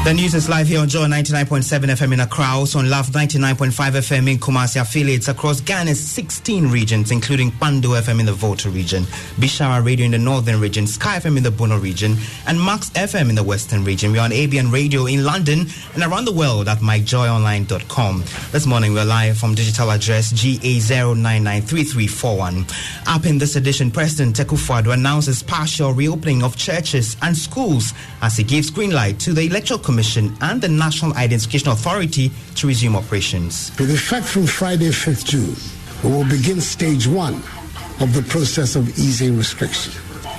The news is live here on Joy 99.7 FM in Accra, also on Love 99.5 FM in Kumasi, affiliates across Ghana's 16 regions, including Pando FM in the Volta region, Bishara Radio in the northern region, Sky FM in the Bono region, and Max FM in the western region. We are on ABN Radio in London and around the world at myjoyonline.com. This morning we're live from digital address GA0993341. Up in this edition, President Akufo-Addo announces partial reopening of churches and schools as he gives green light to the Electoral Commission and the National Identification Authority to resume operations. With effect from Friday, 5th June, we will begin stage 1 of the process of easing restriction.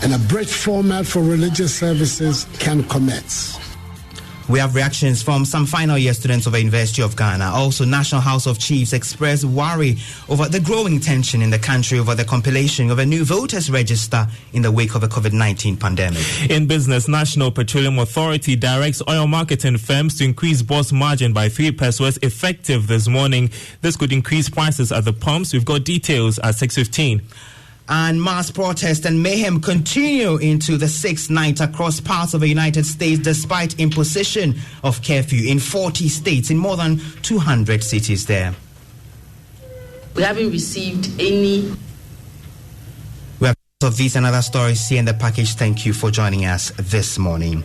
An abridged format for religious services can commence. We have reactions from some final year students of the University of Ghana. Also, National House of Chiefs expressed worry over the growing tension in the country over the compilation of a new voters register in the wake of the COVID-19 pandemic. In business, National Petroleum Authority directs oil marketing firms to increase boss margin by 3 pesos effective this morning. This could increase prices at the pumps. We've got details at 6:15. And mass protest and mayhem continue into the 6th night across parts of the United States despite imposition of curfew in 40 states in more than 200 cities there. We haven't received any. We have of these and other stories here in the package. Thank you for joining us this morning.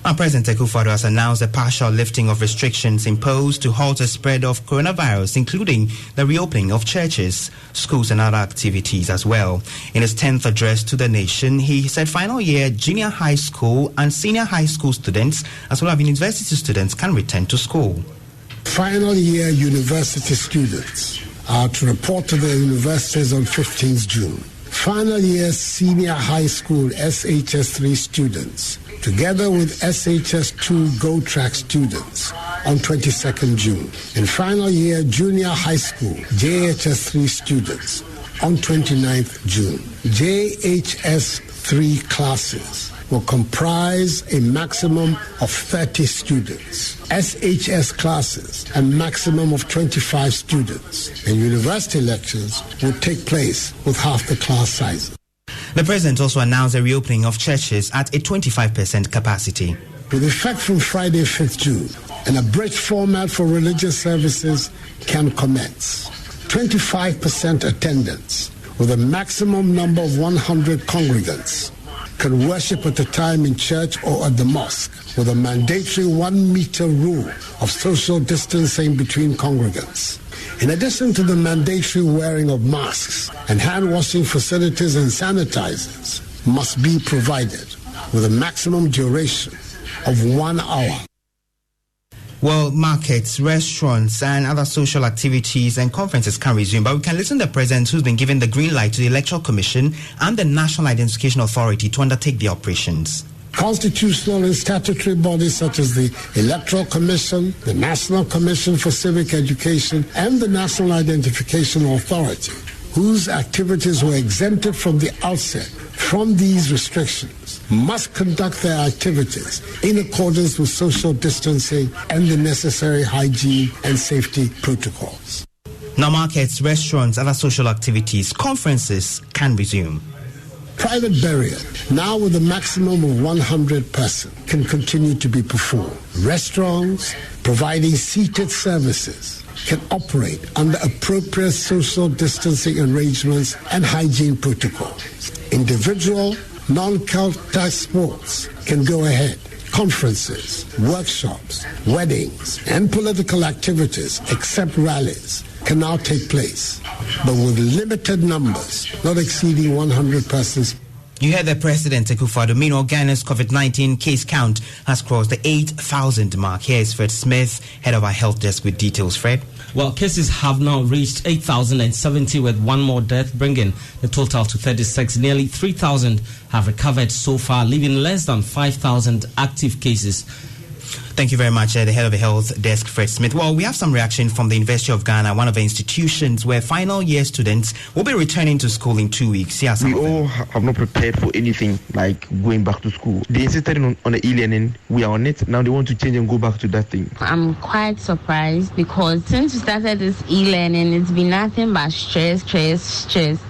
Now, President Akufo-Addo has announced a partial lifting of restrictions imposed to halt the spread of coronavirus, including the reopening of churches, schools and other activities as well. In his 10th address to the nation, he said final year junior high school and senior high school students, as well as university students, can return to school. Final year university students are to report to their universities on 15th June. Final year senior high school SHS3 students, together with SHS2 Go Track students, on 22nd June. And final year junior high school JHS3 students on 29th June. JHS3 classes will comprise a maximum of 30 students. SHS classes a maximum of 25 students. And university lectures will take place with half the class sizes. The president also announced the reopening of churches at a 25% capacity. With effect from Friday, 5th June, an abridged format for religious services can commence. 25% attendance with a maximum number of 100 congregants can worship at a time in church or at the mosque with a mandatory 1 meter rule of social distancing between congregants. In addition to the mandatory wearing of masks, and hand washing facilities and sanitizers must be provided with a maximum duration of 1 hour. Well, markets, restaurants, and other social activities and conferences can resume, but we can listen to the president who's been given the green light to the Electoral Commission and the National Identification Authority to undertake the operations. Constitutional and statutory bodies such as the Electoral Commission, the National Commission for Civic Education, and the National Identification Authority, whose activities were exempted from the outset from these restrictions, must conduct their activities in accordance with social distancing and the necessary hygiene and safety protocols. Now, markets, restaurants, other social activities, conferences can resume. Private burial, now with a maximum of 100 persons, can continue to be performed. Restaurants providing seated services can operate under appropriate social distancing arrangements and hygiene protocols. Individual, non-contact sports can go ahead. Conferences, workshops, weddings, and political activities, except rallies, can now take place, but with limited numbers, not exceeding 100 persons. You heard the President Akufo-Addo. Meanwhile, Ghana's COVID-19 case count has crossed the 8,000 mark. Here is Fred Smith, head of our health desk, with details. Fred? Well, cases have now reached 8,070 with one more death, bringing the total to 36. Nearly 3,000 have recovered so far, leaving less than 5,000 active cases. Thank you very much, the head of the health desk, Fred Smith. Well, we have some reaction from the University of Ghana, one of the institutions where final year students will be returning to school in 2 weeks. Yes, we all have not prepared for anything like going back to school. They insisted on the e-learning. We are on it. Now they want to change and go back to that thing. I'm quite surprised because since we started this e-learning, it's been nothing but stress.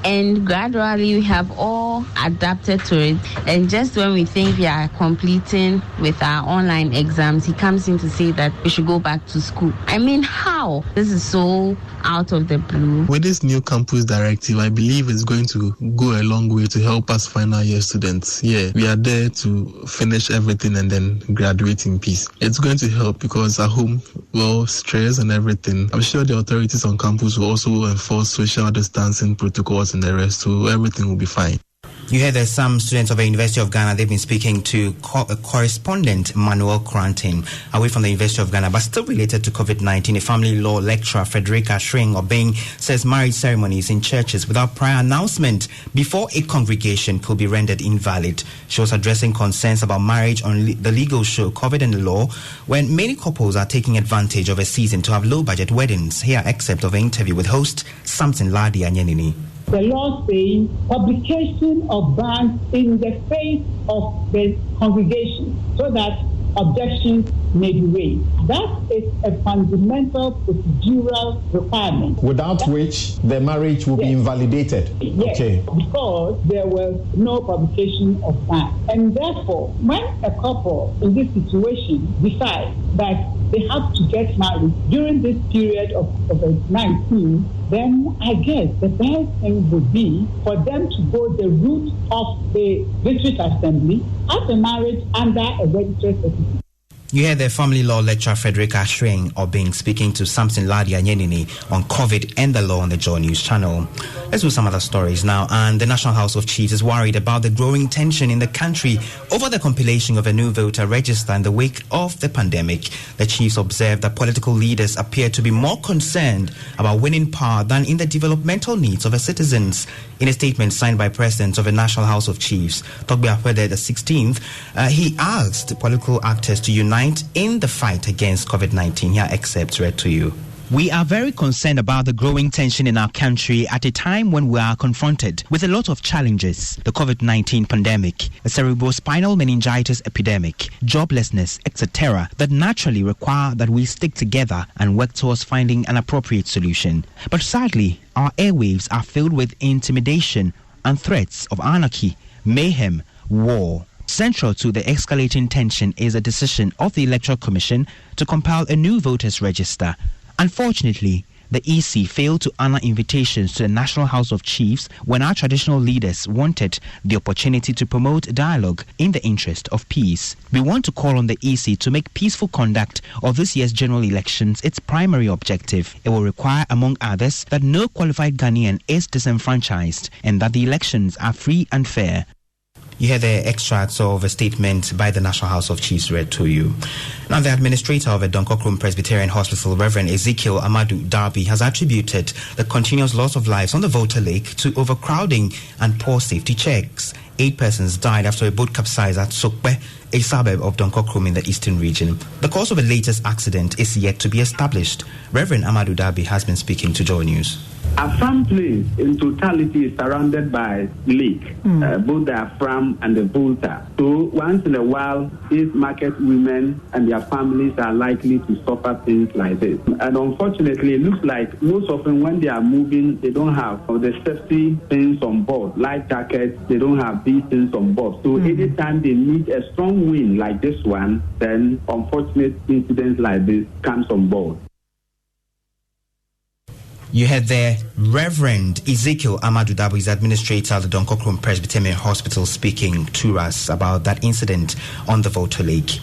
And gradually we have all adapted to it. And just when we think we are completing with our online exams, he comes in to say that we should go back to school. I mean, how? This is so out of the blue. With this new campus directive, I believe it's going to go a long way to help us final year students. Yeah, we are there to finish everything and then graduate in peace. It's going to help because at home, well, stress and everything. I'm sure the authorities on campus will also enforce social distancing protocols and the rest, so everything will be fine. You heard that some students of the University of Ghana, they've been speaking to correspondent Manuel Krantin, away from the University of Ghana, but still related to COVID-19. A family law lecturer, Frederica Shring Obeng, says marriage ceremonies in churches without prior announcement before a congregation could be rendered invalid. She was addressing concerns about marriage on the legal show COVID and the Law, when many couples are taking advantage of a season to have low-budget weddings. Here, excerpt of an interview with host Samson Ladi Anyenini. The law saying publication of bans in the face of the congregation so that objections may be raised. That is a fundamental procedural requirement. Without which the marriage will be invalidated. Yes, okay. Because there was no publication of ban. And therefore, when a couple in this situation decides that they have to get married during this period of COVID-19, then I guess the best thing would be for them to go the route of the district assembly as a marriage under a registered certificate. You heard the family law lecturer Frederica Shring Obeng speaking to Samson Ladi Anyenini on COVID and the law on the Joy News channel. Let's do some other stories now. And the National House of Chiefs is worried about the growing tension in the country over the compilation of a new voter register in the wake of the pandemic. The Chiefs observed that political leaders appear to be more concerned about winning power than in the developmental needs of the citizens. In a statement signed by President of the National House of Chiefs, Togbe Akwede the 16th, he asked political actors to unite in the fight against COVID-19. Here, excerpts read to you. We are very concerned about the growing tension in our country at a time when we are confronted with a lot of challenges. The COVID-19 pandemic, a cerebrospinal meningitis epidemic, joblessness, etc. that naturally require that we stick together and work towards finding an appropriate solution. But sadly, our airwaves are filled with intimidation and threats of anarchy, mayhem, war. Central to the escalating tension is a decision of the Electoral Commission to compile a new voters register. Unfortunately, the EC failed to honor invitations to the National House of Chiefs when our traditional leaders wanted the opportunity to promote dialogue in the interest of peace. We want to call on the EC to make peaceful conduct of this year's general elections its primary objective. It will require, among others, that no qualified Ghanaian is disenfranchised and that the elections are free and fair. You hear the extracts of a statement by the National House of Chiefs read to you. Now, the administrator of the Donkokrum Presbyterian Hospital, Reverend Ezekiel Amadou Darby, has attributed the continuous loss of lives on the Volta Lake to overcrowding and poor safety checks. 8 persons died after a boat capsized at Sokpe, a suburb of Donkokrum in the eastern region. The cause of the latest accident is yet to be established. Reverend Amadou Darby has been speaking to Joy News. Afram place in totality is surrounded by lake, both the Afram and the Volta. So once in a while, these market women and their families are likely to suffer things like this. And unfortunately, it looks like most often when they are moving, they don't have the safety things on board, life jackets, they don't have these things on board. So anytime they need a strong wind like this one, then unfortunate incidents like this comes on board. You had there Reverend Ezekiel Amadou Darby, administrator of the Donkokrum Presbyterian Hospital, speaking to us about that incident on the Volta Lake.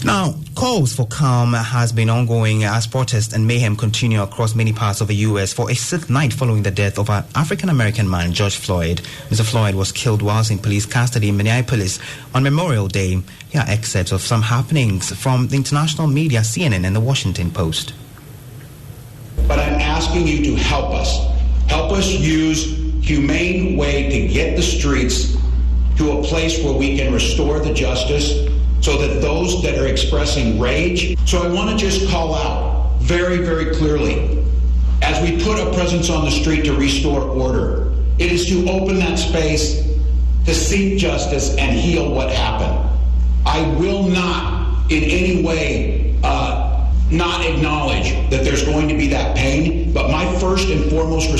Now, calls for calm has been ongoing as protests and mayhem continue across many parts of the U.S. for a 6th night following the death of an African-American man, George Floyd. Mr. Floyd was killed whilst in police custody in Minneapolis on Memorial Day. Here are excerpts of some happenings from the international media, CNN and the Washington Post. But I'm asking you to help us. Help us use humane way to get the streets to a place where we can restore the justice so that those that are expressing rage. So I want to just call out very, very clearly, as we put a presence on the street to restore order, it is to open that space to seek justice and heal what happened. I will not in any way not acknowledge that there's going to be that pain, but my first and foremost